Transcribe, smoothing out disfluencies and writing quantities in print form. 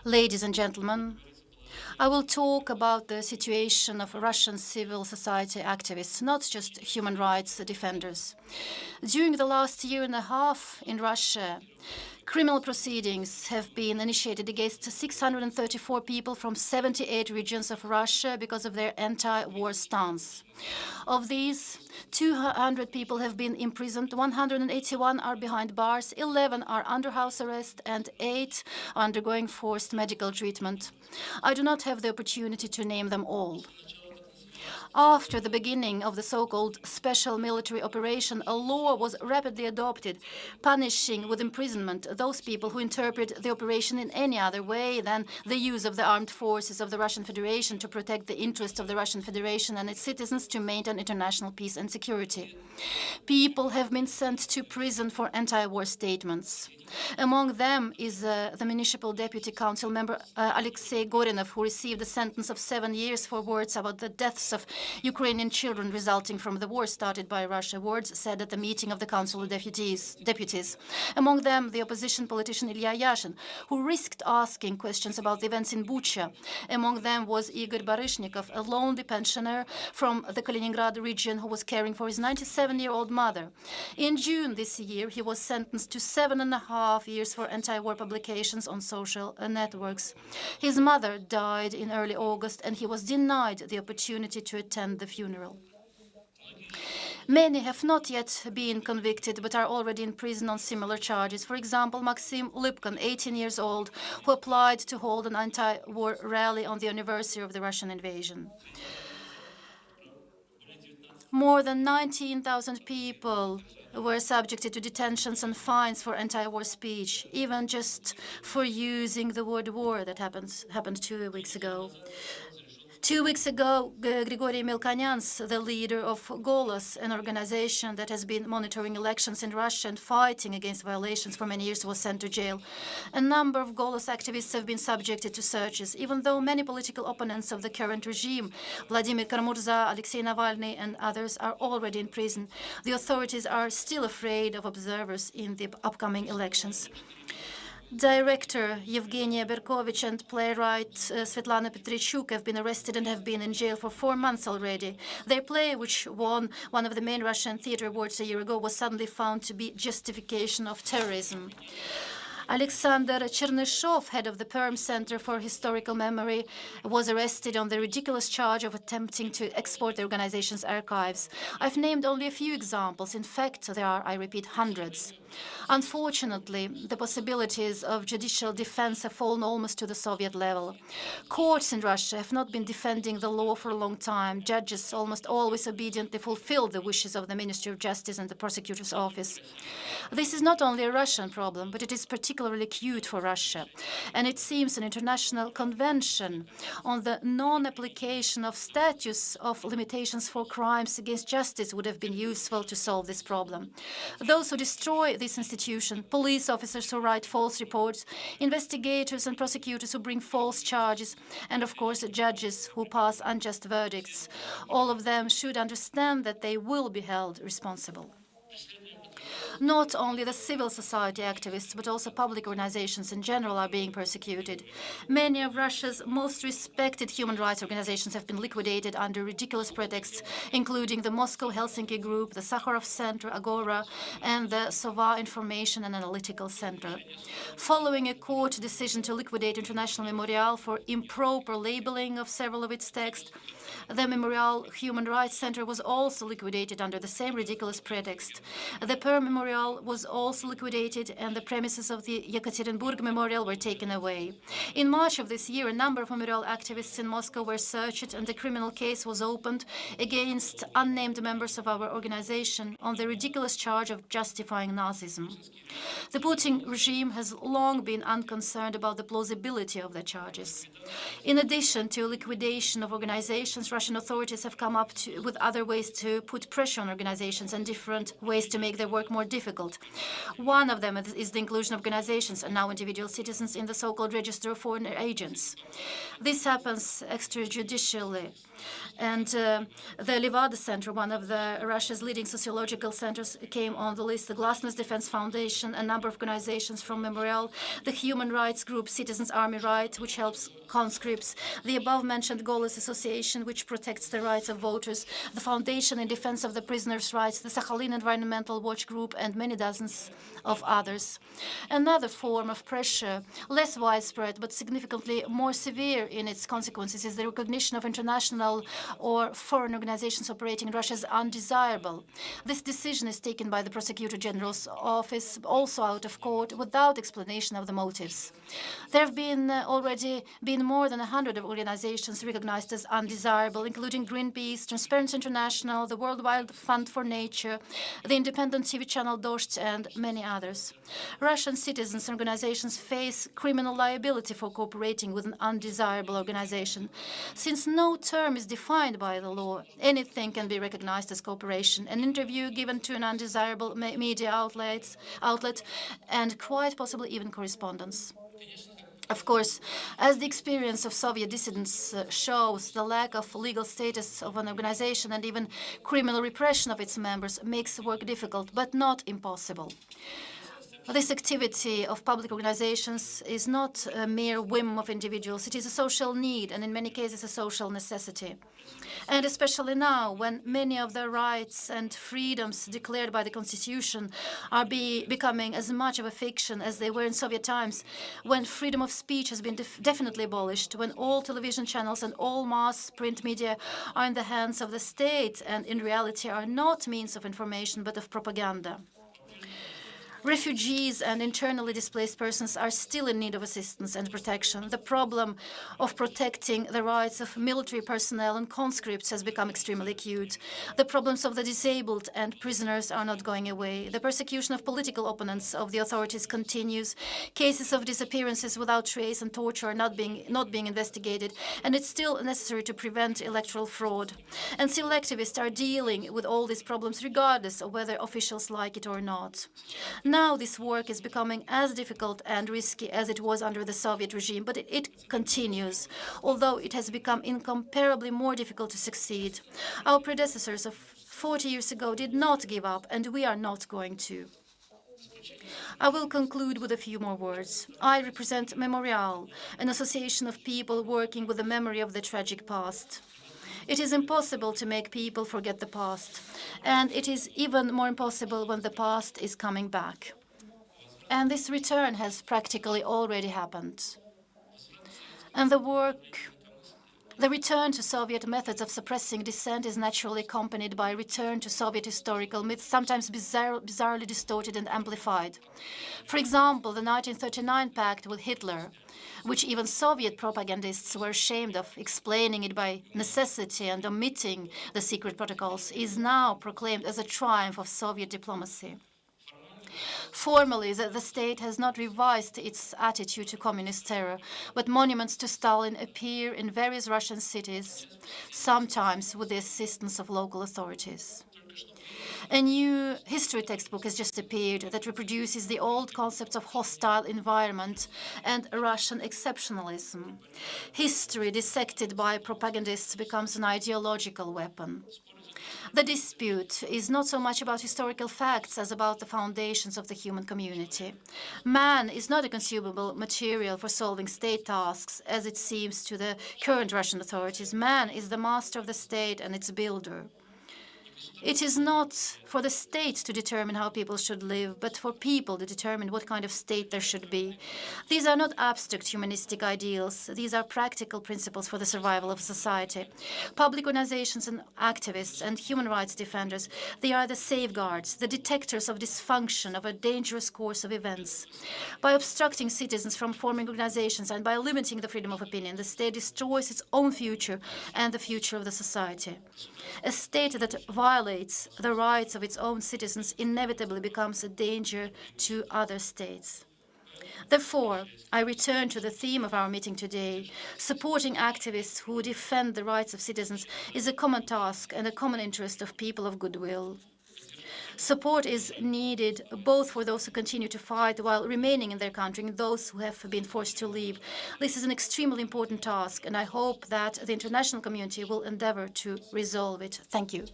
Ladies and gentlemen, I will talk about the situation of Russian civil society activists, not just human rights defenders. During the last year and a half in Russia, criminal proceedings have been initiated against 634 people from 78 regions of Russia because of their anti-war stance. Of these, 200 people have been imprisoned, 181 are behind bars, 11 are under house arrest, and 8 are undergoing forced medical treatment. I do not have the opportunity to name them all. After the beginning of the so-called special military operation, a law was rapidly adopted, punishing with imprisonment those people who interpret the operation in any other way than the use of the armed forces of the Russian Federation to protect the interests of the Russian Federation and its citizens to maintain international peace and security. People have been sent to prison for anti-war statements. Among them is the municipal deputy council member Alexei Gorinov, who received a sentence of 7 years for words about the deaths of Ukrainian children resulting from the war started by Russia, words said at the meeting of the Council of Deputies. Among them, the opposition politician Ilya Yashin, who risked asking questions about the events in Bucha. Among them was Igor Baryshnikov, a lonely pensioner from the Kaliningrad region who was caring for his 97-year-old mother. In June this year, he was sentenced to 7.5 years for anti-war publications on social networks. His mother died in early August, and he was denied the opportunity to attend the funeral. Many have not yet been convicted, but are already in prison on similar charges. For example, Maxim Lipkin, 18 years old, who applied to hold an anti-war rally on the anniversary of the Russian invasion. More than 19,000 people were subjected to detentions and fines for anti-war speech, even just for using the word war. That happened 2 weeks ago. 2 weeks ago, Grigory Melkonyans, the leader of Golos, an organization that has been monitoring elections in Russia and fighting against violations for many years, was sent to jail. A number of Golos activists have been subjected to searches, even though many political opponents of the current regime, Vladimir Karamurza, Alexei Navalny, and others, are already in prison. The authorities are still afraid of observers in the upcoming elections. Director Yevgenia Berkovich and playwright Svetlana Petrichuk have been arrested and have been in jail for 4 months already. Their play, which won one of the main Russian theater awards a year ago, was suddenly found to be justification of terrorism. Alexander Chernyshev, head of the Perm Center for Historical Memory, was arrested on the ridiculous charge of attempting to export the organization's archives. I've named only a few examples. In fact, there are, I repeat, hundreds. Unfortunately, the possibilities of judicial defense have fallen almost to the Soviet level. Courts in Russia have not been defending the law for a long time. Judges almost always obediently fulfill the wishes of the Ministry of Justice and the prosecutor's office. This is not only a Russian problem, but it is particularly acute for Russia. And it seems an international convention on the non-application of statutes of limitations for crimes against justice would have been useful to solve this problem. Those who destroy this institution, police officers who write false reports, investigators and prosecutors who bring false charges, and of course judges who pass unjust verdicts, all of them should understand that they will be held responsible. Not only the civil society activists, but also public organizations in general are being persecuted. Many of Russia's most respected human rights organizations have been liquidated under ridiculous pretexts, including the Moscow Helsinki Group, the Sakharov Center, Agora, and the Sova Information and Analytical Center. Following a court decision to liquidate International Memorial for improper labeling of several of its texts, the Memorial Human Rights Center was also liquidated under the same ridiculous pretext. The Perm Memorial was also liquidated, and the premises of the Yekaterinburg Memorial were taken away. In March of this year, a number of memorial activists in Moscow were searched, and a criminal case was opened against unnamed members of our organization on the ridiculous charge of justifying Nazism. The Putin regime has long been unconcerned about the plausibility of the charges. In addition to liquidation of organizations, Russian authorities have come up with other ways to put pressure on organizations and different ways to make their work more difficult. One of them is the inclusion of organizations and now individual citizens in the so-called register of foreign agents. This happens extrajudicially. And the Levada Center, one of Russia's leading sociological centers, came on the list. The Glasnost Defense Foundation, a number of organizations from Memorial, the human rights group Citizens Army Right, which helps conscripts, the above-mentioned Golos Association, which protects the rights of voters, the Foundation in Defense of the Prisoners' Rights, the Sakhalin Environmental Watch Group, and many dozens of others. Another form of pressure, less widespread but significantly more severe in its consequences, is the recognition of international or foreign organizations operating in Russia as undesirable. This decision is taken by the Prosecutor General's office, also out of court, without explanation of the motives. There have already been more than 100 organizations recognized as undesirable, including Greenpeace, Transparency International, the World Wide Fund for Nature, the independent TV channel Dozhd, and many others. Russian citizens and organizations face criminal liability for cooperating with an undesirable organization. Since no term is defined by the law, anything can be recognized as cooperation. An interview given to an undesirable media outlet, and quite possibly even correspondence. Of course, as the experience of Soviet dissidents shows, the lack of legal status of an organization and even criminal repression of its members makes work difficult, but not impossible. This activity of public organizations is not a mere whim of individuals. It is a social need, and in many cases a social necessity. And especially now, when many of the rights and freedoms declared by the Constitution are becoming as much of a fiction as they were in Soviet times, when freedom of speech has been definitely abolished, when all television channels and all mass print media are in the hands of the state and in reality are not means of information but of propaganda. Refugees and internally displaced persons are still in need of assistance and protection. The problem of protecting the rights of military personnel and conscripts has become extremely acute. The problems of the disabled and prisoners are not going away. The persecution of political opponents of the authorities continues. Cases of disappearances without trace and torture are not being investigated, and it's still necessary to prevent electoral fraud. And civil activists are dealing with all these problems regardless of whether officials like it or not. Now this work is becoming as difficult and risky as it was under the Soviet regime, but it continues, although it has become incomparably more difficult to succeed. Our predecessors of 40 years ago did not give up, and we are not going to. I will conclude with a few more words. I represent Memorial, an association of people working with the memory of the tragic past. It is impossible to make people forget the past, and it is even more impossible when the past is coming back. And this return has practically already happened. And the return to Soviet methods of suppressing dissent is naturally accompanied by a return to Soviet historical myths, sometimes bizarrely distorted and amplified. For example, the 1939 pact with Hitler, which even Soviet propagandists were ashamed of, explaining it by necessity and omitting the secret protocols, is now proclaimed as a triumph of Soviet diplomacy. Formally, the state has not revised its attitude to communist terror, but monuments to Stalin appear in various Russian cities, sometimes with the assistance of local authorities. A new history textbook has just appeared that reproduces the old concepts of hostile environment and Russian exceptionalism. History dissected by propagandists becomes an ideological weapon. The dispute is not so much about historical facts as about the foundations of the human community. Man is not a consumable material for solving state tasks, as it seems to the current Russian authorities. Man is the master of the state and its builder. It is not for the state to determine how people should live, but for people to determine what kind of state there should be. These are not abstract humanistic ideals. These are practical principles for the survival of society. Public organizations and activists and human rights defenders, they are the safeguards, the detectors of dysfunction of a dangerous course of events. By obstructing citizens from forming organizations and by limiting the freedom of opinion, the state destroys its own future and the future of the society. A state that violates the rights of its own citizens inevitably becomes a danger to other states. Therefore, I return to the theme of our meeting today. Supporting activists who defend the rights of citizens is a common task and a common interest of people of goodwill. Support is needed both for those who continue to fight while remaining in their country and those who have been forced to leave. This is an extremely important task, and I hope that the international community will endeavor to resolve it. Thank you.